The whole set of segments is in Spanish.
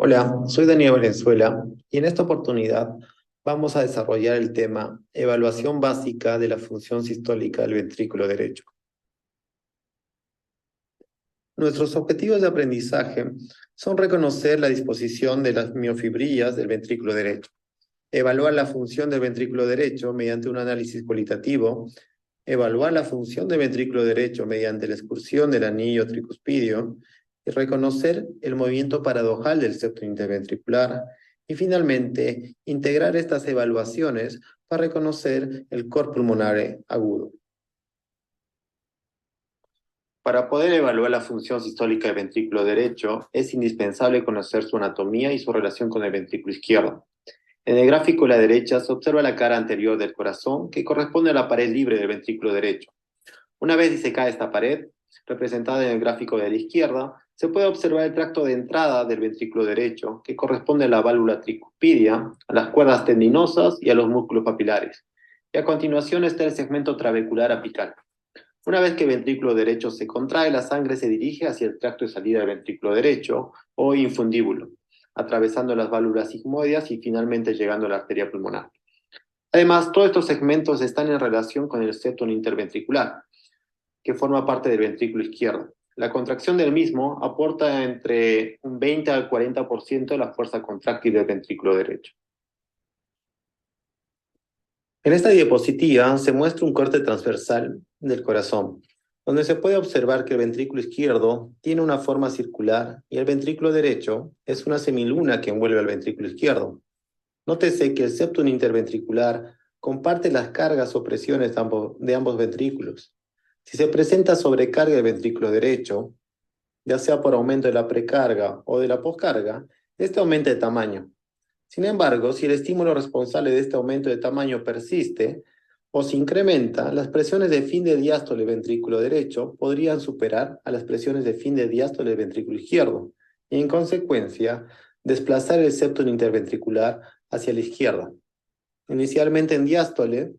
Hola, soy Daniel Valenzuela y en esta oportunidad vamos a desarrollar el tema evaluación básica de la función sistólica del ventrículo derecho. Nuestros objetivos de aprendizaje son reconocer la disposición de las miofibrillas del ventrículo derecho, evaluar la función del ventrículo derecho mediante un análisis cualitativo, evaluar la función del ventrículo derecho mediante la excursión del anillo tricuspidio y reconocer el movimiento paradojal del septo interventricular y finalmente integrar estas evaluaciones para reconocer el cor pulmonare agudo. Para poder evaluar la función sistólica del ventrículo derecho, es indispensable conocer su anatomía y su relación con el ventrículo izquierdo. En el gráfico a la derecha se observa la cara anterior del corazón que corresponde a la pared libre del ventrículo derecho. Una vez disecada esta pared, representada en el gráfico de la izquierda, se puede observar el tracto de entrada del ventrículo derecho, que corresponde a la válvula tricuspidia, a las cuerdas tendinosas y a los músculos papilares. Y a continuación está el segmento trabecular apical. Una vez que el ventrículo derecho se contrae, la sangre se dirige hacia el tracto de salida del ventrículo derecho, o infundíbulo, atravesando las válvulas sigmoideas y finalmente llegando a la arteria pulmonar. Además, todos estos segmentos están en relación con el septum interventricular, que forma parte del ventrículo izquierdo. La contracción del mismo aporta entre un 20 al 40% de la fuerza contráctil del ventrículo derecho. En esta diapositiva se muestra un corte transversal del corazón, donde se puede observar que el ventrículo izquierdo tiene una forma circular y el ventrículo derecho es una semiluna que envuelve al ventrículo izquierdo. Nótese que el septum interventricular comparte las cargas o presiones de ambos ventrículos. Si se presenta sobrecarga del ventrículo derecho, ya sea por aumento de la precarga o de la poscarga, este aumenta de tamaño. Sin embargo, si el estímulo responsable de este aumento de tamaño persiste o se incrementa, las presiones de fin de diástole del ventrículo derecho podrían superar a las presiones de fin de diástole del ventrículo izquierdo y, en consecuencia, desplazar el septum interventricular hacia la izquierda. Inicialmente en diástole,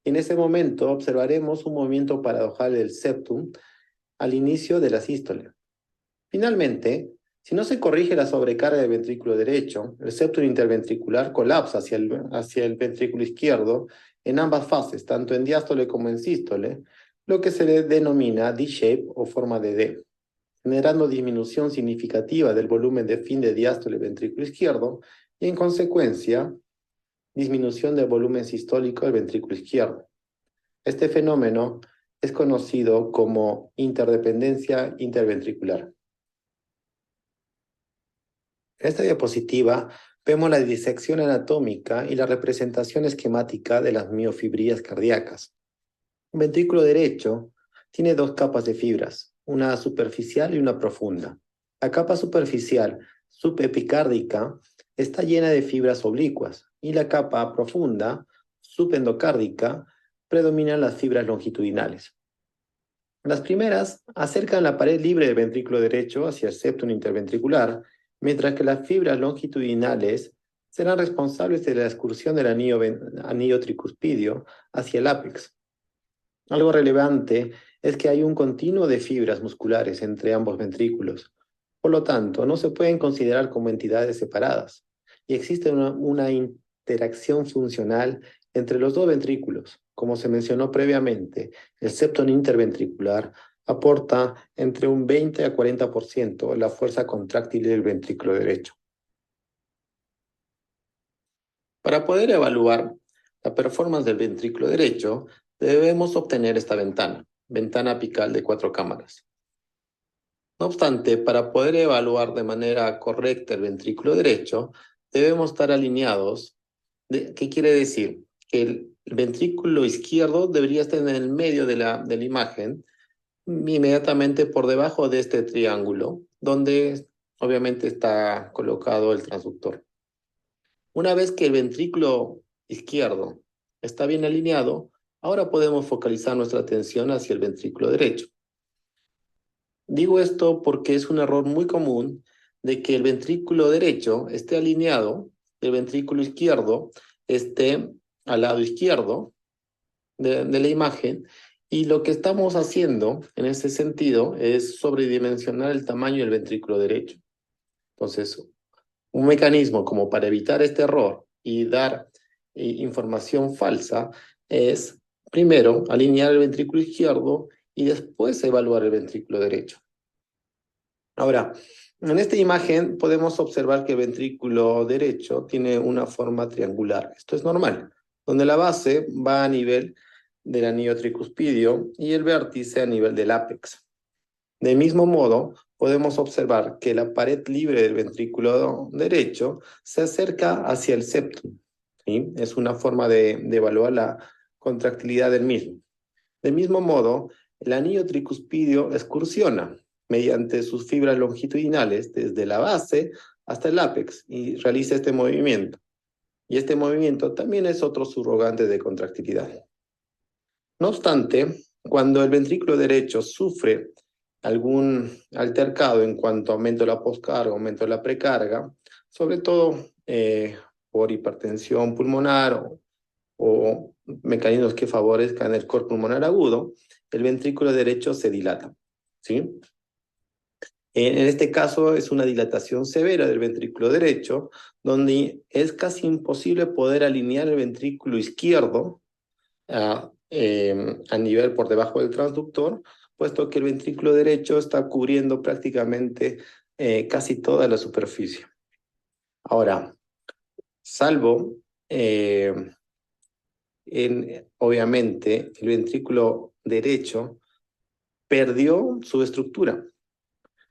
en ese momento observaremos un movimiento paradojal del septum al inicio de la sístole. Finalmente, si no se corrige la sobrecarga del ventrículo derecho, el septum interventricular colapsa hacia el ventrículo izquierdo en ambas fases, tanto en diástole como en sístole, lo que se le denomina D-shape o forma de D, generando disminución significativa del volumen de fin de diástole del ventrículo izquierdo y, en consecuencia, disminución del volumen sistólico del ventrículo izquierdo. Este fenómeno es conocido como interdependencia interventricular. En esta diapositiva vemos la disección anatómica y la representación esquemática de las miofibrillas cardíacas. El ventrículo derecho tiene dos capas de fibras, una superficial y una profunda. La capa superficial, subepicárdica, está llena de fibras oblicuas y la capa profunda, subendocárdica, predominan las fibras longitudinales. Las primeras acercan la pared libre del ventrículo derecho hacia el septum interventricular, mientras que las fibras longitudinales serán responsables de la excursión del anillo tricuspidio hacia el ápex. Algo relevante es que hay un continuo de fibras musculares entre ambos ventrículos. Por lo tanto, no se pueden considerar como entidades separadas y existe una interacción funcional entre los dos ventrículos. Como se mencionó previamente, el septum interventricular aporta entre un 20 a 40% de la fuerza contráctil del ventrículo derecho. Para poder evaluar la performance del ventrículo derecho, debemos obtener esta ventana apical de 4 cámaras. No obstante, para poder evaluar de manera correcta el ventrículo derecho, debemos estar alineados. ¿Qué quiere decir? Que el ventrículo izquierdo debería estar en el medio de la imagen, inmediatamente por debajo de este triángulo, donde obviamente está colocado el transductor. Una vez que el ventrículo izquierdo está bien alineado, ahora podemos focalizar nuestra atención hacia el ventrículo derecho. Digo esto porque es un error muy común de que el ventrículo derecho esté alineado, el ventrículo izquierdo esté al lado izquierdo de la imagen, y lo que estamos haciendo en ese sentido es sobredimensionar el tamaño del ventrículo derecho. Entonces, Un mecanismo como para evitar este error y dar información falsa es, primero, alinear el ventrículo izquierdo y después evaluar el ventrículo derecho. Ahora, en esta imagen podemos observar que el ventrículo derecho tiene una forma triangular. Esto es normal, donde la base va a nivel del anillo tricuspidio y el vértice a nivel del ápex. De mismo modo, podemos observar que la pared libre del ventrículo derecho se acerca hacia el septum, ¿sí? Es una forma de evaluar la contractilidad del mismo. De mismo modo, el anillo tricuspidio excursiona mediante sus fibras longitudinales desde la base hasta el ápex y realiza este movimiento. Y este movimiento también es otro subrogante de contractilidad. No obstante, cuando el ventrículo derecho sufre algún altercado en cuanto a aumento de la poscarga, aumento de la precarga, sobre todo por hipertensión pulmonar o mecanismos que favorezcan el cor pulmonar agudo, el ventrículo derecho se dilata, ¿sí? En este caso es una dilatación severa del ventrículo derecho, donde es casi imposible poder alinear el ventrículo izquierdo a nivel por debajo del transductor, puesto que el ventrículo derecho está cubriendo prácticamente casi toda la superficie. Ahora, salvo obviamente, el ventrículo derecho perdió su estructura.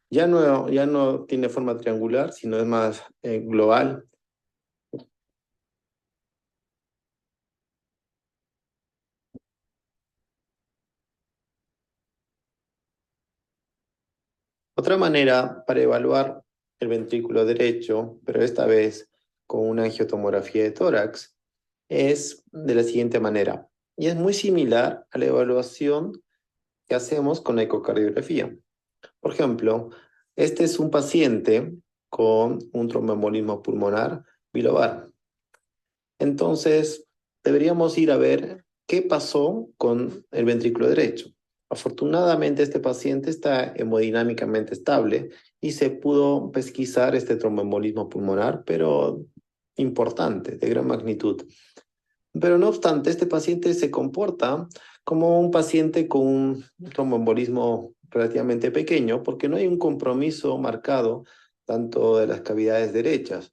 Ya no tiene forma triangular, sino es más global. Otra manera para evaluar el ventrículo derecho, pero esta vez con una angiotomografía de tórax, es de la siguiente manera. Y es muy similar a la evaluación que hacemos con la ecocardiografía. Por ejemplo, este es un paciente con un tromboembolismo pulmonar bilobar. Entonces, deberíamos ir a ver qué pasó con el ventrículo derecho. Afortunadamente, este paciente está hemodinámicamente estable y se pudo pesquisar este tromboembolismo pulmonar, pero importante, de gran magnitud. Pero no obstante, este paciente se comporta como un paciente con un tromboembolismo relativamente pequeño porque no hay un compromiso marcado tanto de las cavidades derechas.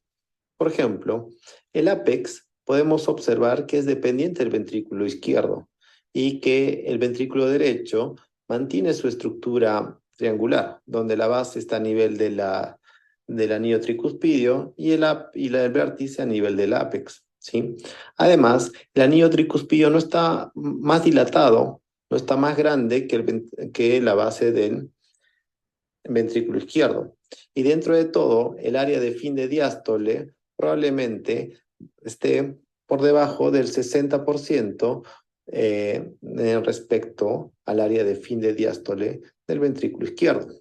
Por ejemplo, el ápex podemos observar que es dependiente del ventrículo izquierdo y que el ventrículo derecho mantiene su estructura triangular, donde la base está a nivel del anillo tricuspidio y el vértice a nivel del ápex, ¿sí? Además, el anillo tricuspidio no está más dilatado, no está más grande que la base del ventrículo izquierdo. Y dentro de todo, el área de fin de diástole probablemente esté por debajo del 60% respecto al área de fin de diástole del ventrículo izquierdo.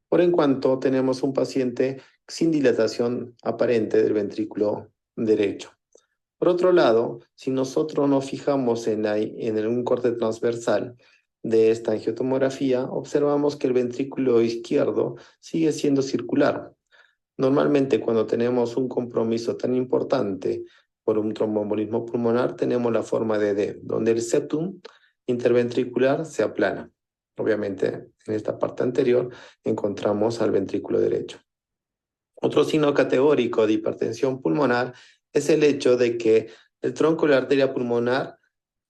Por en cuanto tenemos un paciente sin dilatación aparente del ventrículo derecho. Por otro lado, si nosotros nos fijamos en un corte transversal de esta angiotomografía, observamos que el ventrículo izquierdo sigue siendo circular. Normalmente, cuando tenemos un compromiso tan importante por un tromboembolismo pulmonar, tenemos la forma de D, donde el septum interventricular se aplana. Obviamente, en esta parte anterior encontramos al ventrículo derecho. Otro signo categórico de hipertensión pulmonar es el hecho de que el tronco de la arteria pulmonar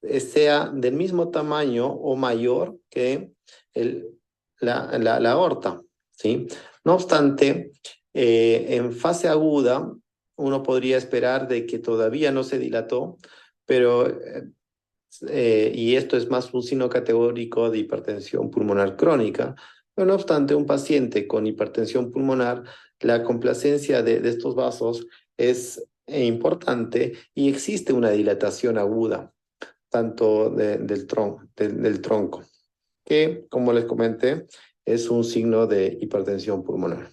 sea del mismo tamaño o mayor que la aorta, ¿sí? No obstante, en fase aguda uno podría esperar de que todavía no se dilató, pero y esto es más un signo categórico de hipertensión pulmonar crónica. Pero no obstante, un paciente con hipertensión pulmonar, la complacencia de estos vasos es importante y existe una dilatación aguda, tanto del tronco, que, como les comenté, es un signo de hipertensión pulmonar.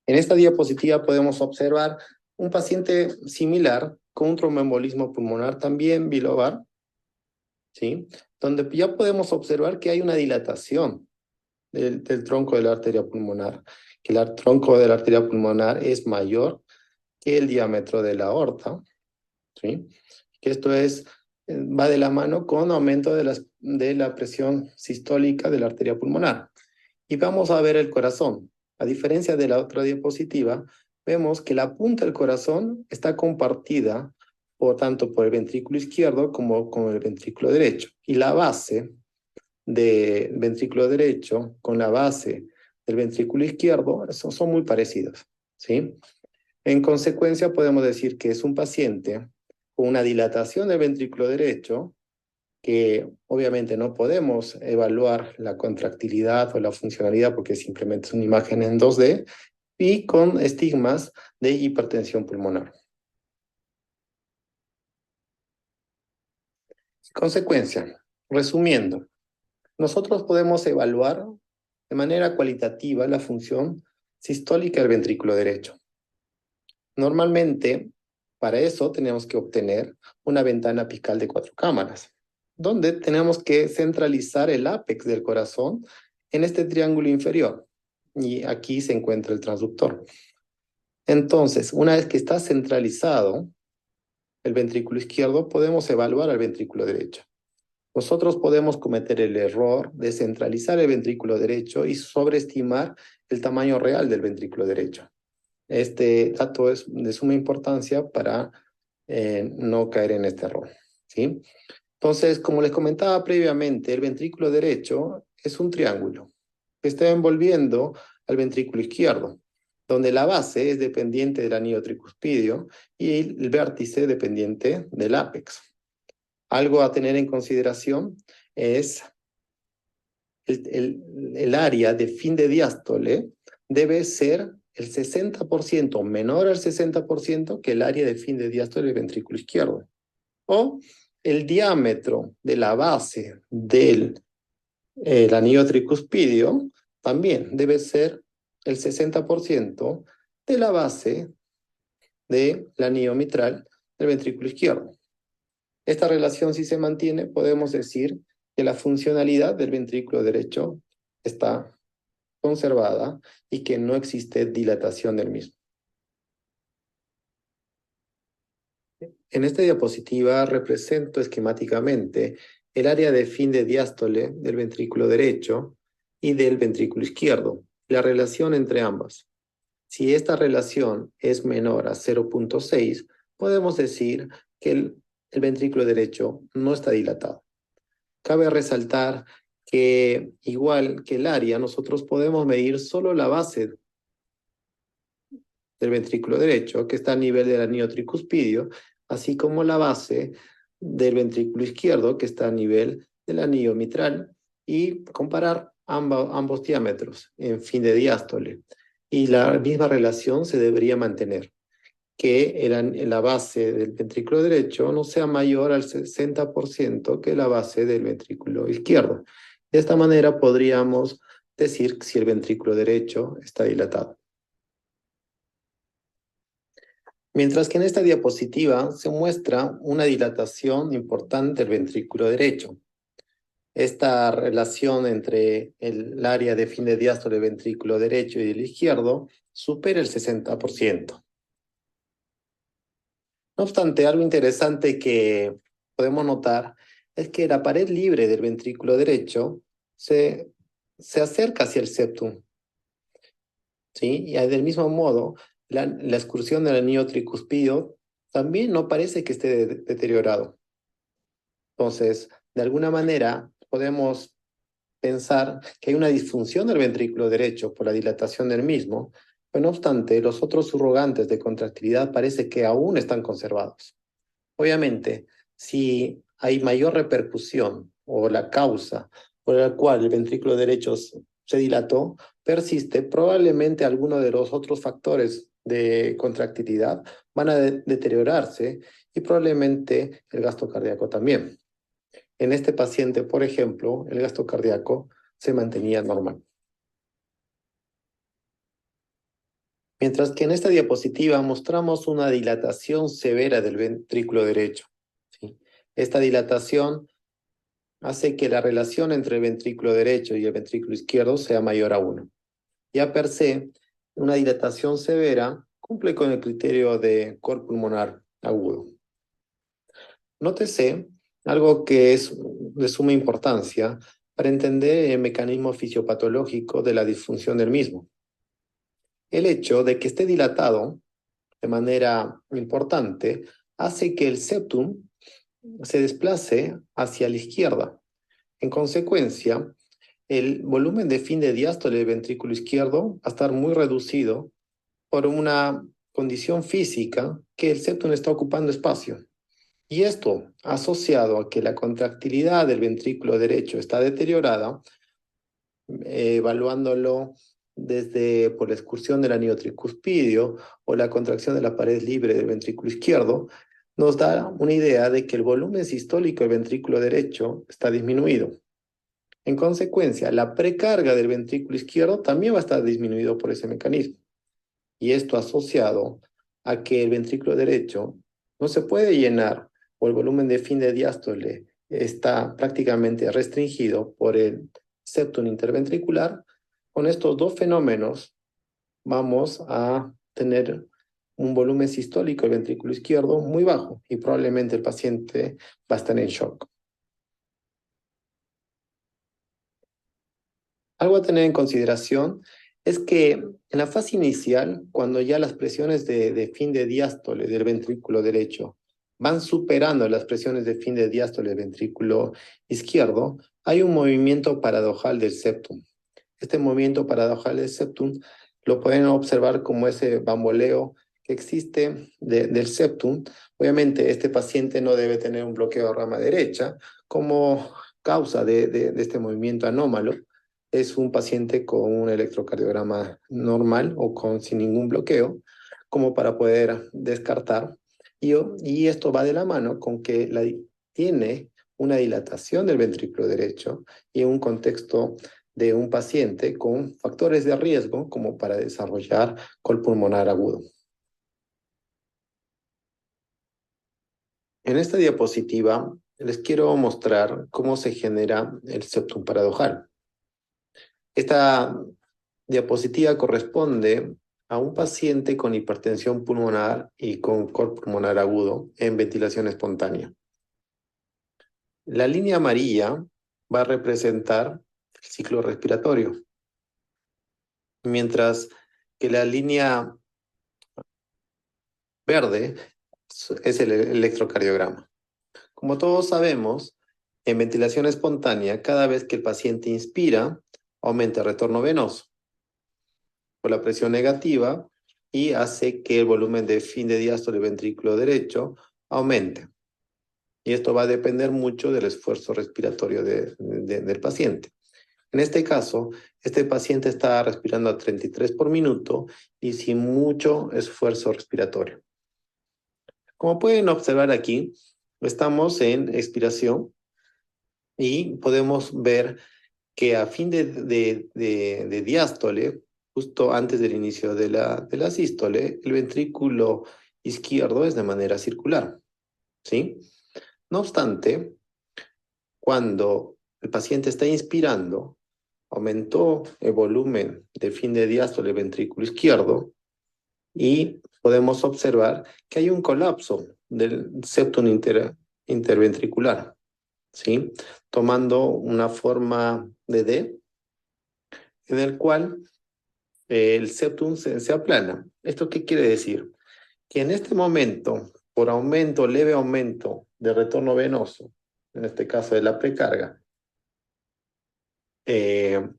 En esta diapositiva podemos observar un paciente similar con un tromboembolismo pulmonar también bilobar, ¿sí? Donde ya podemos observar que hay una dilatación. del tronco de la arteria pulmonar, que el tronco de la arteria pulmonar es mayor que el diámetro de la aorta, ¿sí? Que esto va de la mano con aumento de la presión sistólica de la arteria pulmonar. Y vamos a ver el corazón. A diferencia de la otra diapositiva, vemos que la punta del corazón está compartida tanto por el ventrículo izquierdo como con el ventrículo derecho. Y la base del ventrículo derecho con la base del ventrículo izquierdo son muy parecidos, ¿sí? En consecuencia, podemos decir que es un paciente con una dilatación del ventrículo derecho, que obviamente no podemos evaluar la contractilidad o la funcionalidad porque simplemente es una imagen en 2D, y con estigmas de hipertensión pulmonar. Consecuencia, resumiendo, nosotros podemos evaluar de manera cualitativa la función sistólica del ventrículo derecho. Normalmente, para eso tenemos que obtener una ventana apical de 4 cámaras, donde tenemos que centralizar el ápex del corazón en este triángulo inferior. Y aquí se encuentra el transductor. Entonces, una vez que está centralizado el ventrículo izquierdo, podemos evaluar al ventrículo derecho. Nosotros podemos cometer el error de centralizar el ventrículo derecho y sobreestimar el tamaño real del ventrículo derecho. Este dato es de suma importancia para no caer en este error, ¿sí? Entonces, como les comentaba previamente, el ventrículo derecho es un triángulo que está envolviendo al ventrículo izquierdo, donde la base es dependiente del anillo tricuspidio y el vértice dependiente del ápex. Algo a tener en consideración es el área de fin de diástole debe ser el 60%, menor al 60% que el área de fin de diástole del ventrículo izquierdo. O el diámetro de la base del anillo tricuspidio también debe ser el 60% de la base del anillo mitral del ventrículo izquierdo. Esta relación, si se mantiene, podemos decir que la funcionalidad del ventrículo derecho está conservada y que no existe dilatación del mismo. En esta diapositiva represento esquemáticamente el área de fin de diástole del ventrículo derecho y del ventrículo izquierdo, la relación entre ambas. Si esta relación es menor a 0.6, podemos decir que el ventrículo derecho no está dilatado. Cabe resaltar que, igual que el área, nosotros podemos medir solo la base del ventrículo derecho, que está a nivel del anillo tricuspidio, así como la base del ventrículo izquierdo, que está a nivel del anillo mitral, y comparar ambos diámetros en fin de diástole. Y la misma relación se debería mantener, que la base del ventrículo derecho no sea mayor al 60% que la base del ventrículo izquierdo. De esta manera podríamos decir si el ventrículo derecho está dilatado. Mientras que en esta diapositiva se muestra una dilatación importante del ventrículo derecho. Esta relación entre el área de fin de diástole del ventrículo derecho y el izquierdo supera el 60%. No obstante, algo interesante que podemos notar es que la pared libre del ventrículo derecho se acerca hacia el septum, ¿sí? Y del mismo modo, la excursión del anillo tricuspidio también no parece que esté deteriorado. Entonces, de alguna manera, podemos pensar que hay una disfunción del ventrículo derecho por la dilatación del mismo, pero no obstante, los otros surrogantes de contractilidad parece que aún están conservados. Obviamente, si hay mayor repercusión o la causa por la cual el ventrículo derecho se dilató persiste, probablemente alguno de los otros factores de contractilidad van a deteriorarse y probablemente el gasto cardíaco también. En este paciente, por ejemplo, el gasto cardíaco se mantenía normal. Mientras que en esta diapositiva mostramos una dilatación severa del ventrículo derecho, ¿sí? Esta dilatación hace que la relación entre el ventrículo derecho y el ventrículo izquierdo sea mayor a 1. Ya per se, una dilatación severa cumple con el criterio de cor pulmonar agudo. Nótese algo que es de suma importancia para entender el mecanismo fisiopatológico de la disfunción del mismo. El hecho de que esté dilatado de manera importante hace que el septum se desplace hacia la izquierda. En consecuencia, el volumen de fin de diástole del ventrículo izquierdo va a estar muy reducido por una condición física que el septum está ocupando espacio. Y esto, asociado a que la contractilidad del ventrículo derecho está deteriorada, evaluándolo desde por la excursión del anillo tricuspidio o la contracción de la pared libre del ventrículo izquierdo, nos da una idea de que el volumen sistólico del ventrículo derecho está disminuido. En consecuencia, la precarga del ventrículo izquierdo también va a estar disminuido por ese mecanismo. Y esto asociado a que el ventrículo derecho no se puede llenar o el volumen de fin de diástole está prácticamente restringido por el septum interventricular. Con estos dos fenómenos vamos a tener un volumen sistólico del ventrículo izquierdo muy bajo y probablemente el paciente va a estar en shock. Algo a tener en consideración es que en la fase inicial, cuando ya las presiones de fin de diástole del ventrículo derecho van superando las presiones de fin de diástole del ventrículo izquierdo, hay un movimiento paradojal del septum. Este movimiento paradojal del septum lo pueden observar como ese bamboleo que existe del septum. Obviamente, este paciente no debe tener un bloqueo de rama derecha como causa de este movimiento anómalo. Es un paciente con un electrocardiograma normal o sin ningún bloqueo, como para poder descartar. Y esto va de la mano con que tiene una dilatación del ventrículo derecho y un contexto de un paciente con factores de riesgo como para desarrollar col pulmonar agudo. En esta diapositiva les quiero mostrar cómo se genera el septum paradojal. Esta diapositiva corresponde a un paciente con hipertensión pulmonar y con cor pulmonar agudo en ventilación espontánea. La línea amarilla va a representar el ciclo respiratorio, mientras que la línea verde es el electrocardiograma. Como todos sabemos, en ventilación espontánea, cada vez que el paciente inspira, aumenta el retorno venoso por la presión negativa y hace que el volumen de fin de diástole del ventrículo derecho aumente. Y esto va a depender mucho del esfuerzo respiratorio del paciente. En este caso, este paciente está respirando a 33 por minuto y sin mucho esfuerzo respiratorio. Como pueden observar aquí, estamos en expiración y podemos ver que a fin de diástole, justo antes del inicio de la sístole, el ventrículo izquierdo es de manera circular, ¿sí? No obstante, cuando el paciente está inspirando, aumentó el volumen de fin de diástole del ventrículo izquierdo y podemos observar que hay un colapso del septum interventricular, ¿sí? Tomando una forma de D, en el cual el septum se aplana. ¿Esto qué quiere decir? Que en este momento, por leve aumento de retorno venoso, en este caso de la precarga, en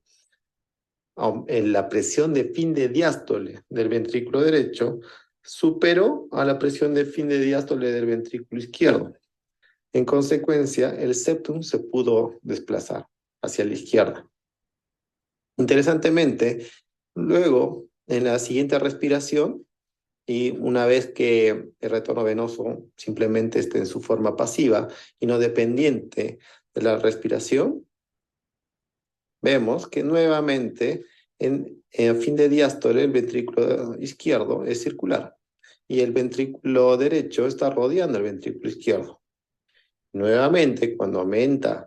la presión de fin de diástole del ventrículo derecho superó a la presión de fin de diástole del ventrículo izquierdo. En consecuencia, el septum se pudo desplazar hacia la izquierda. Interesantemente, luego, en la siguiente respiración, y una vez que el retorno venoso simplemente esté en su forma pasiva y no dependiente de la respiración, vemos que nuevamente en fin de diástole el ventrículo izquierdo es circular y el ventrículo derecho está rodeando el ventrículo izquierdo. Nuevamente, cuando aumenta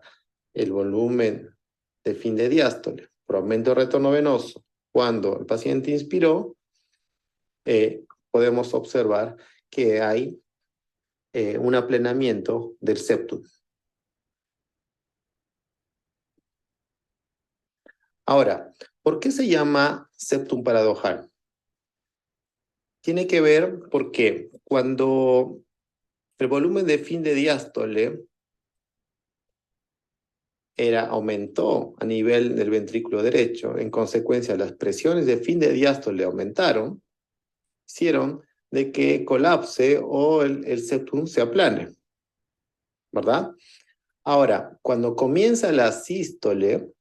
el volumen de fin de diástole por aumento de retorno venoso cuando el paciente inspiró, podemos observar que hay un aplanamiento del septum. Ahora, ¿por qué se llama septum paradojal? Tiene que ver porque cuando el volumen de fin de diástole aumentó a nivel del ventrículo derecho, en consecuencia las presiones de fin de diástole aumentaron, hicieron de que colapse o el septum se aplane, ¿verdad? Ahora, cuando comienza la sístole,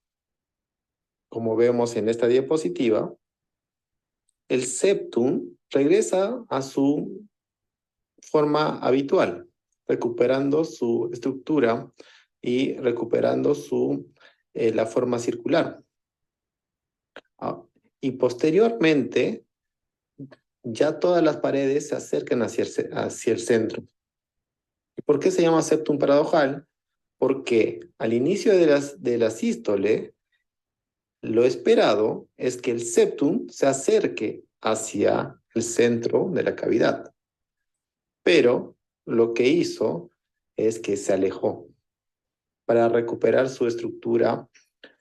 como vemos en esta diapositiva, el septum regresa a su forma habitual, recuperando su estructura y recuperando la forma circular. Y posteriormente, ya todas las paredes se acercan hacia el centro. ¿Y por qué se llama septum paradojal? Porque al inicio de la sístole, lo esperado es que el septum se acerque hacia el centro de la cavidad. Pero lo que hizo es que se alejó para recuperar su estructura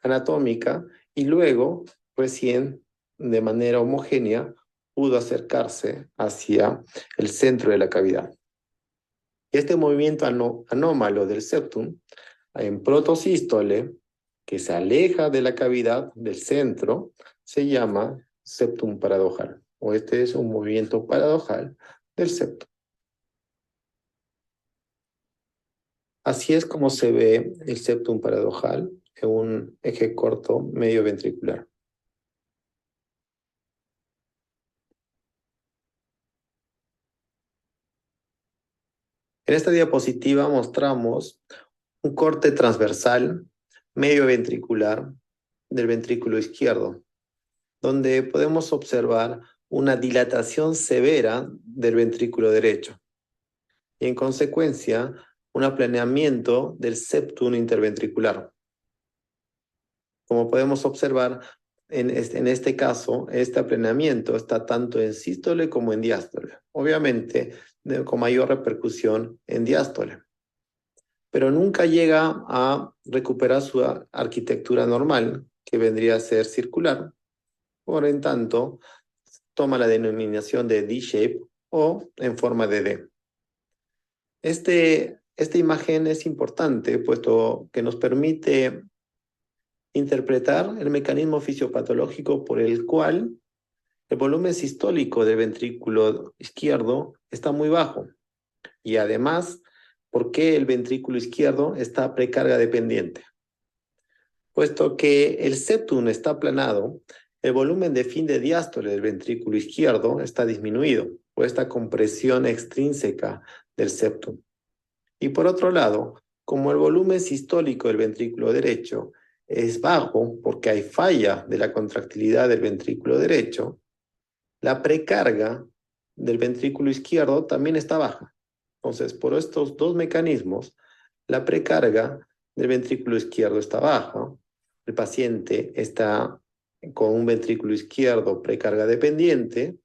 anatómica y luego, recién, de manera homogénea, pudo acercarse hacia el centro de la cavidad. Este movimiento anómalo del septum, en protosístole, que se aleja de la cavidad del centro, se llama septum paradojal, o este es un movimiento paradojal del septum. Así es como se ve el septum paradojal en un eje corto medio ventricular. En esta diapositiva mostramos un corte transversal medio ventricular del ventrículo izquierdo, donde podemos observar una dilatación severa del ventrículo derecho y en consecuencia un aplaneamiento del septum interventricular. Como podemos observar, en este caso, este aplanamiento está tanto en sístole como en diástole. Obviamente, con mayor repercusión en diástole. Pero nunca llega a recuperar su arquitectura normal, que vendría a ser circular. Por en tanto, toma la denominación de D-shape o en forma de D. Esta imagen es importante, puesto que nos permite interpretar el mecanismo fisiopatológico por el cual el volumen sistólico del ventrículo izquierdo está muy bajo y además por qué el ventrículo izquierdo está precarga dependiente. Puesto que el septum está aplanado, el volumen de fin de diástole del ventrículo izquierdo está disminuido por esta compresión extrínseca del septum. Y por otro lado, como el volumen sistólico del ventrículo derecho es bajo porque hay falla de la contractilidad del ventrículo derecho, la precarga del ventrículo izquierdo también está baja. Entonces, por estos dos mecanismos, la precarga del ventrículo izquierdo está baja, el paciente está con un ventrículo izquierdo precarga dependiente,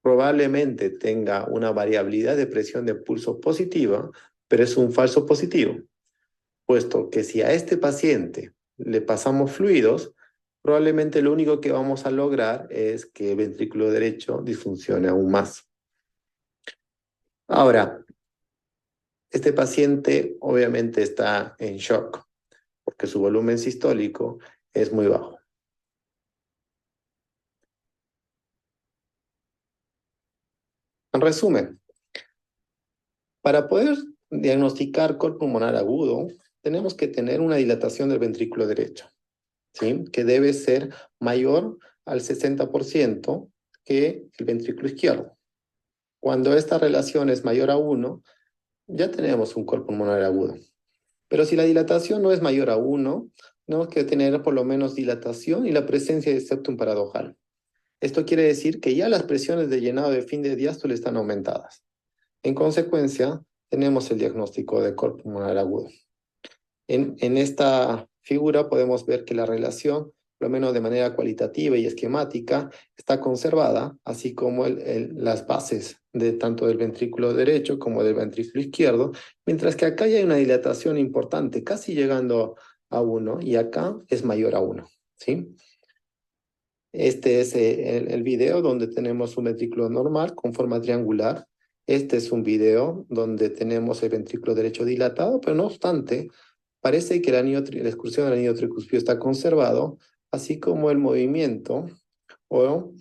probablemente tenga una variabilidad de presión de pulso positiva, pero es un falso positivo, puesto que si a este paciente le pasamos fluidos, probablemente lo único que vamos a lograr es que el ventrículo derecho disfuncione aún más. Ahora, este paciente obviamente está en shock, porque su volumen sistólico es muy bajo. En resumen, para poder diagnosticar cor pulmonar agudo, tenemos que tener una dilatación del ventrículo derecho, ¿sí? Que debe ser mayor al 60% que el ventrículo izquierdo. Cuando esta relación es mayor a 1, ya tenemos un cor pulmonar agudo. Pero si la dilatación no es mayor a 1, tenemos que tener por lo menos dilatación y la presencia de septum paradojal. Esto quiere decir que ya las presiones de llenado de fin de diástole están aumentadas. En consecuencia, tenemos el diagnóstico de cor pulmonar agudo. En esta figura podemos ver que la relación, por lo menos de manera cualitativa y esquemática, está conservada, así como las bases de tanto del ventrículo derecho como del ventrículo izquierdo, mientras que acá ya hay una dilatación importante, casi llegando a 1, y acá es mayor a 1, ¿sí? Este es el video donde tenemos un ventrículo normal con forma triangular. Este es un video donde tenemos el ventrículo derecho dilatado, pero no obstante, parece que la excursión del anillo tricuspio está conservado, así como el movimiento o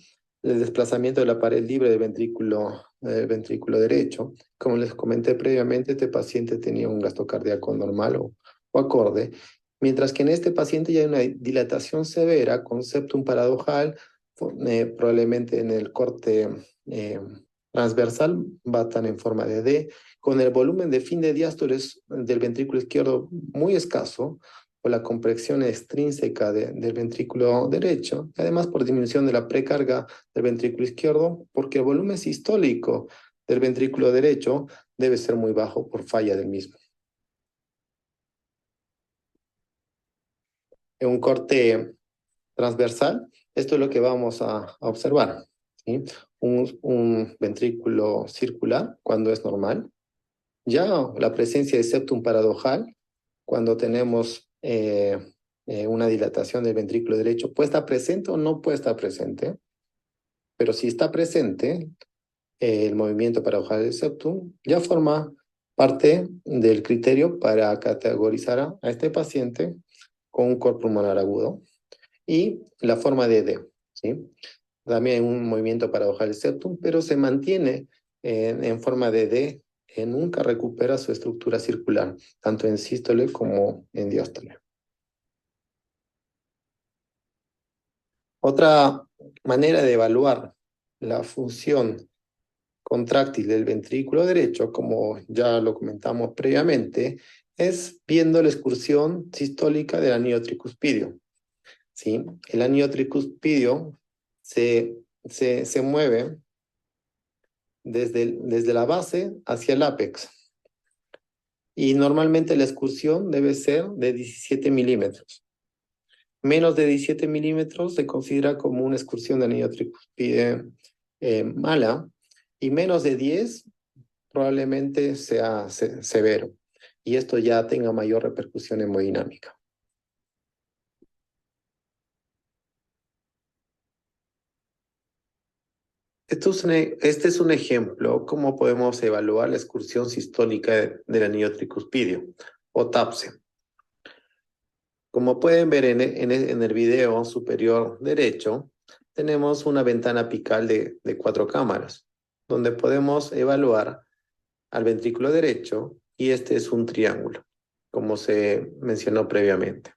el desplazamiento de la pared libre del ventrículo derecho. Como les comenté previamente, este paciente tenía un gasto cardíaco normal o acorde, mientras que en este paciente ya hay una dilatación severa con septum paradojal, probablemente en el corte eh, transversal, batan en forma de D, con el volumen de fin de diástoles del ventrículo izquierdo muy escaso, por la compresión extrínseca del ventrículo derecho, y además por disminución de la precarga del ventrículo izquierdo, porque el volumen sistólico del ventrículo derecho debe ser muy bajo por falla del mismo. En un corte transversal, esto es lo que vamos a observar, ¿sí? Un ventrículo circular cuando es normal, ya la presencia de septum paradojal, cuando tenemos una dilatación del ventrículo derecho, puede estar presente o no puede estar presente, pero si está presente, el movimiento paradojal del septum ya forma parte del criterio para categorizar a este paciente con un cor pulmonar agudo y la forma de D, ¿sí? También hay un movimiento paradojal del septum, pero se mantiene en forma de D, nunca recupera su estructura circular, tanto en sístole como en diástole. Otra manera de evaluar la función contráctil del ventrículo derecho, como ya lo comentamos previamente, es viendo la excursión sistólica del anillo tricuspidio, ¿sí? El anillo tricuspidio se mueve desde la base hacia el ápex. Y normalmente la excursión debe ser de 17 milímetros. Menos de 17 milímetros se considera como una excursión de anillo tricuspide mala, y menos de 10 probablemente sea severo. Y esto ya tenga mayor repercusión hemodinámica. Este es un ejemplo cómo podemos evaluar la excursión sistólica del anillo tricuspidio o TAPSE. Como pueden ver en el video superior derecho, tenemos una ventana apical de 4 cámaras, donde podemos evaluar al ventrículo derecho, y este es un triángulo, como se mencionó previamente.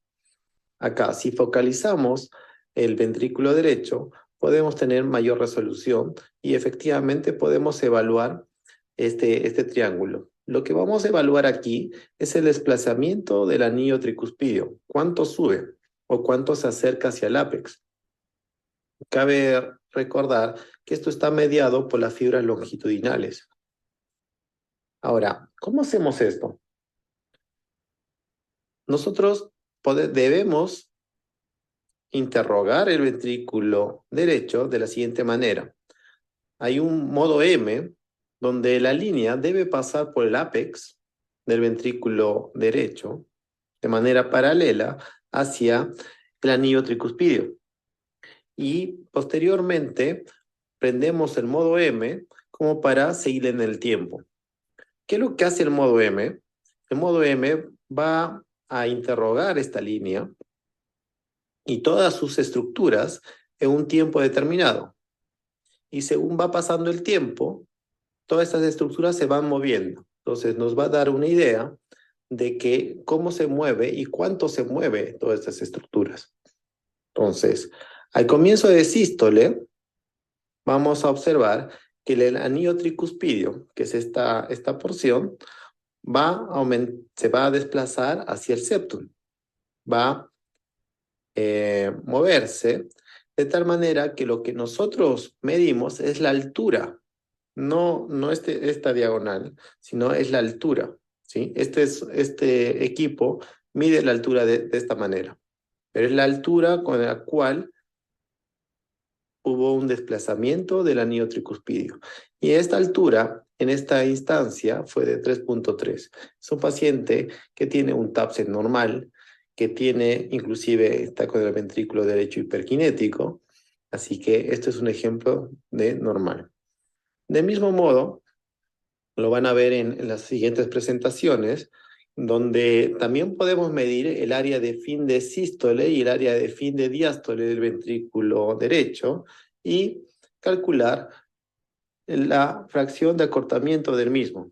Acá, si focalizamos el ventrículo derecho, podemos tener mayor resolución y efectivamente podemos evaluar este triángulo. Lo que vamos a evaluar aquí es el desplazamiento del anillo tricuspidio. ¿Cuánto sube o cuánto se acerca hacia el ápex? Cabe recordar que esto está mediado por las fibras longitudinales. Ahora, ¿cómo hacemos esto? Nosotros debemos interrogar el ventrículo derecho de la siguiente manera. Hay un modo M donde la línea debe pasar por el ápex del ventrículo derecho de manera paralela hacia el anillo tricuspidio. Y posteriormente prendemos el modo M como para seguir en el tiempo. ¿Qué es lo que hace el modo M? El modo M va a interrogar esta línea y todas sus estructuras en un tiempo determinado. Y según va pasando el tiempo, todas estas estructuras se van moviendo. Entonces nos va a dar una idea de que cómo se mueve y cuánto se mueve todas estas estructuras. Entonces, al comienzo de sístole, vamos a observar que el anillo tricuspidio, que es esta porción, se va a desplazar hacia el septum. Va a moverse de tal manera que lo que nosotros medimos es la altura, no esta diagonal, sino es la altura, ¿sí? Este equipo mide la altura de esta manera. Pero es la altura con la cual hubo un desplazamiento del anillo tricuspidio. Y esta altura, en esta instancia, fue de 3.3. Es un paciente que tiene un TAPSE normal, que tiene, inclusive, está con el ventrículo derecho hiperkinético. Así que esto es un ejemplo de normal. De mismo modo, lo van a ver en las siguientes presentaciones, donde también podemos medir el área de fin de sístole y el área de fin de diástole del ventrículo derecho y calcular la fracción de acortamiento del mismo.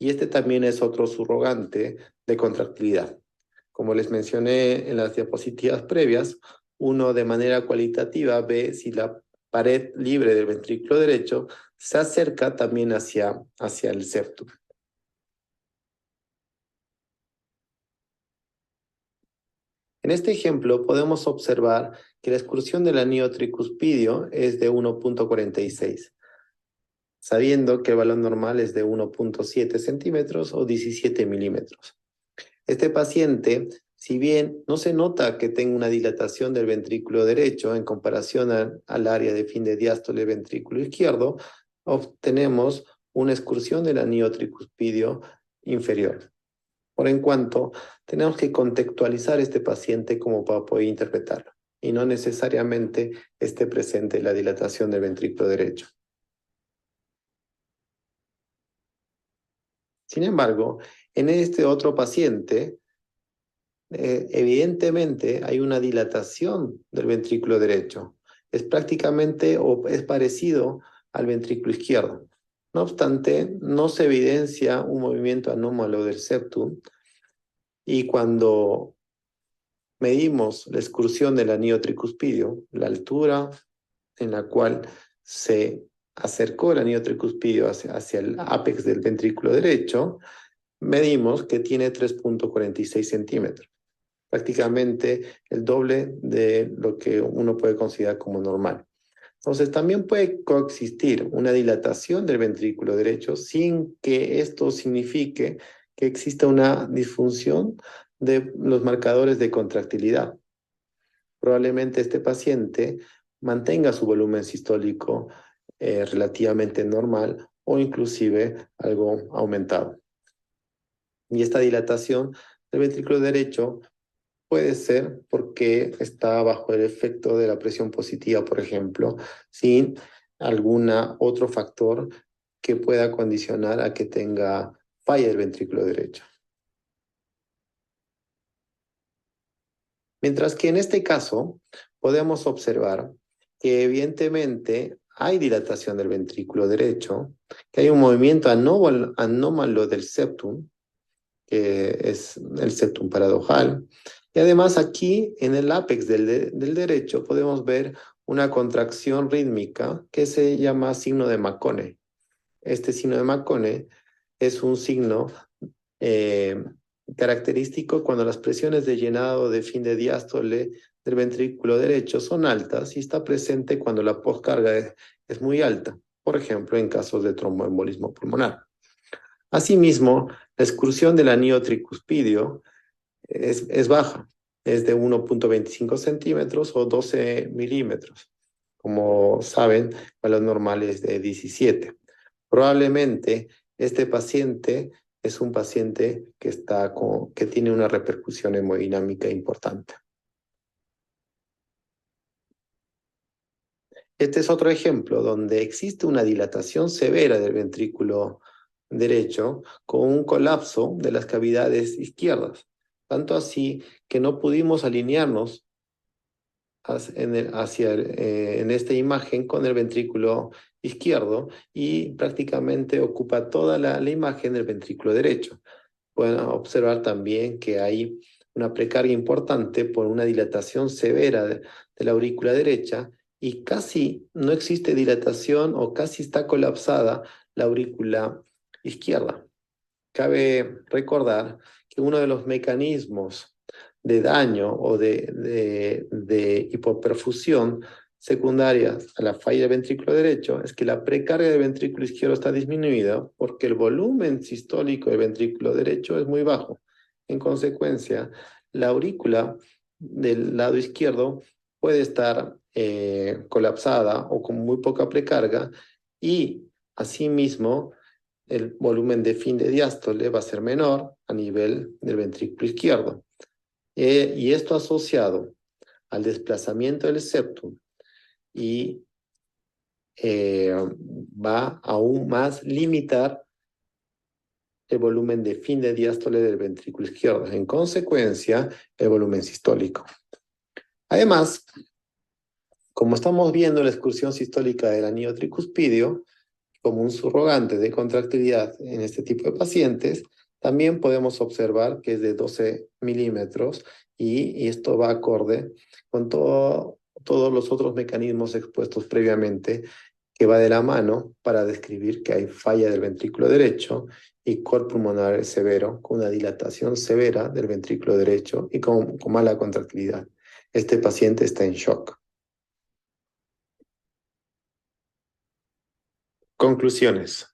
Y este también es otro surrogante de contractilidad. Como les mencioné en las diapositivas previas, uno de manera cualitativa ve si la pared libre del ventrículo derecho se acerca también hacia el septum. En este ejemplo podemos observar que la excursión del anillo tricuspidio es de 1.46, sabiendo que el valor normal es de 1.7 centímetros o 17 milímetros. Este paciente, si bien no se nota que tenga una dilatación del ventrículo derecho en comparación al área de fin de diástole del ventrículo izquierdo, obtenemos una excursión del anillo tricuspidio inferior. Por en cuanto, tenemos que contextualizar este paciente como para poder interpretarlo, y no necesariamente esté presente la dilatación del ventrículo derecho. Sin embargo, en este otro paciente, evidentemente hay una dilatación del ventrículo derecho. Es prácticamente o es parecido al ventrículo izquierdo. No obstante, no se evidencia un movimiento anómalo del septum, y cuando medimos la excursión del anillo tricuspidio, la altura en la cual se acercó el anillo tricuspidio hacia el ápex del ventrículo derecho, medimos que tiene 3.46 centímetros, prácticamente el doble de lo que uno puede considerar como normal. Entonces, también puede coexistir una dilatación del ventrículo derecho sin que esto signifique que exista una disfunción de los marcadores de contractilidad. Probablemente este paciente mantenga su volumen sistólico relativamente normal o inclusive algo aumentado. Y esta dilatación del ventrículo derecho puede ser porque está bajo el efecto de la presión positiva, por ejemplo, sin algún otro factor que pueda condicionar a que tenga falla el ventrículo derecho. Mientras que en este caso podemos observar que evidentemente hay dilatación del ventrículo derecho, que hay un movimiento anómalo del septum, que es el septum paradojal. Y además aquí en el ápex del derecho podemos ver una contracción rítmica que se llama signo de Makone. Este signo de Makone es un signo característico cuando las presiones de llenado de fin de diástole del ventrículo derecho son altas y está presente cuando la postcarga es muy alta, por ejemplo en casos de tromboembolismo pulmonar. Asimismo, la excursión del anillo tricuspidio es baja, es de 1.25 centímetros o 12 milímetros. Como saben, valor normal es de 17. Probablemente este paciente es un paciente que tiene una repercusión hemodinámica importante. Este es otro ejemplo donde existe una dilatación severa del ventrículo derecho con un colapso de las cavidades izquierdas, tanto así que no pudimos alinearnos en esta imagen con el ventrículo izquierdo y prácticamente ocupa toda la imagen del ventrículo derecho. Pueden observar también que hay una precarga importante por una dilatación severa de la aurícula derecha y casi no existe dilatación o casi está colapsada la aurícula izquierda. Cabe recordar que uno de los mecanismos de daño o de hipoperfusión secundarias a la falla del ventrículo derecho es que la precarga del ventrículo izquierdo está disminuida porque el volumen sistólico del ventrículo derecho es muy bajo. En consecuencia, la aurícula del lado izquierdo puede estar colapsada o con muy poca precarga y asimismo el volumen de fin de diástole va a ser menor a nivel del ventrículo izquierdo. Y esto asociado al desplazamiento del septum y va aún más limitar el volumen de fin de diástole del ventrículo izquierdo. En consecuencia, el volumen sistólico. Además, como estamos viendo la excursión sistólica del anillo tricuspidio como un subrogante de contractilidad en este tipo de pacientes, también podemos observar que es de 12 milímetros y esto va acorde con todos los otros mecanismos expuestos previamente que va de la mano para describir que hay falla del ventrículo derecho y cor pulmonar severo, con una dilatación severa del ventrículo derecho y con mala contractilidad. Este paciente está en shock. Conclusiones.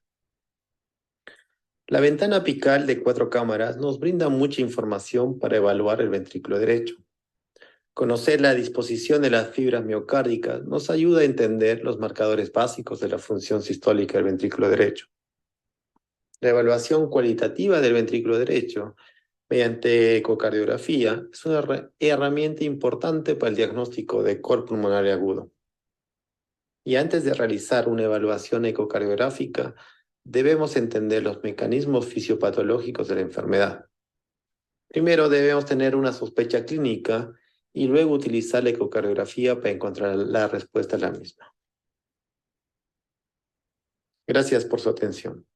La ventana apical de 4 cámaras nos brinda mucha información para evaluar el ventrículo derecho. Conocer la disposición de las fibras miocárdicas nos ayuda a entender los marcadores básicos de la función sistólica del ventrículo derecho. La evaluación cualitativa del ventrículo derecho mediante ecocardiografía es una herramienta importante para el diagnóstico de cor pulmonar agudo. Y antes de realizar una evaluación ecocardiográfica, debemos entender los mecanismos fisiopatológicos de la enfermedad. Primero debemos tener una sospecha clínica y luego utilizar la ecocardiografía para encontrar la respuesta a la misma. Gracias por su atención.